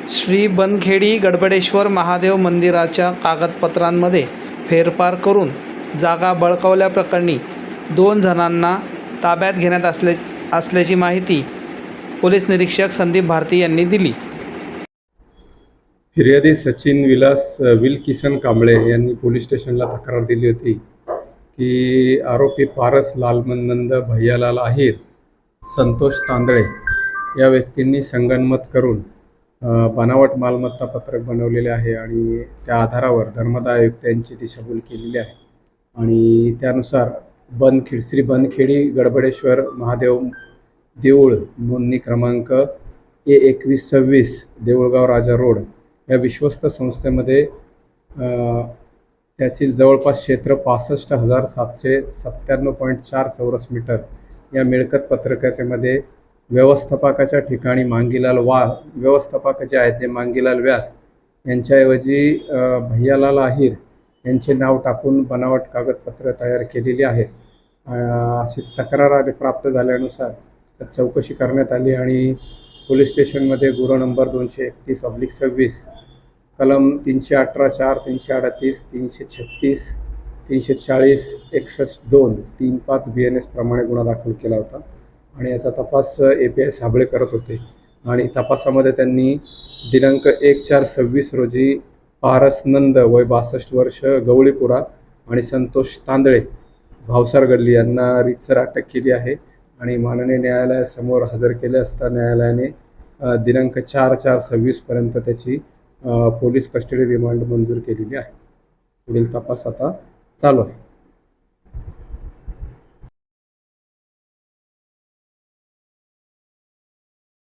श्री बनखेडी गडबडेश्वर महादेव मंदिराच्या कागदपत्रांमध्ये फेरफार करून जागा बळकावल्याप्रकरणी 2 जणांना ताब्यात घेण्यात असल्याची माहिती पोलीस निरीक्षक संदीप भारती यांनी दिली। फिर्यादी सचिन विलकिसन कांबळे यांनी पोलीस स्टेशनला तक्रार दिली होती की आरोपी पारस लालमनंद भैयालाल आहिर, संतोष तांदळे या व्यक्तींनी संगनमत करून बनावट मालमत्ता पत्रक बनवलेले आहे आणि त्या आधारावर धर्मदाय आयुक्त यांची दिशाभूल केलेली आहे आणि त्यानुसार श्री बनखेडी गडबडेश्वर महादेव देऊळ नोंदणी क्रमांक A2126 देऊळगाव राजा रोड या विश्वस्त संस्थेमध्ये त्याची जवळपास क्षेत्र 65,797.4 चौरस मीटर या मिळकत पत्रकामध्ये व्यवस्थापकाच्या ठिकाणी व्यवस्थापक जे आहेत ते मांगीलाल व्यास यांच्याऐवजी भैयालाल आहिर यांचे नाव टाकून बनावट कागदपत्र तयार केलेली आहेत अशी तक्रार प्राप्त झाल्यानुसार चौकशी करण्यात आली आणि पोलीस स्टेशनमध्ये गुन्हा नंबर 231/26 कलम 318(4), 338, 336, 340, 61(2), 35 BNS प्रमाणे गुन्हा दाखल केला होता आणि याचा तपास API साबळे करत होते आणि तपासामध्ये त्यांनी दिनांक 1/4/26 रोजी पारस नंद वय 62 वर्ष गवळीपुरा आणि संतोष तांदळे भावसार गल्ली यांना रीतसर अटक केली आहे आणि माननीय न्यायालयासमोर हजर केले असता न्यायालयाने दिनांक 4/4/26 पर्यंत त्याची पोलीस कस्टडी रिमांड मंजूर केलेली आहे। पुढील तपास आता चालू आहे।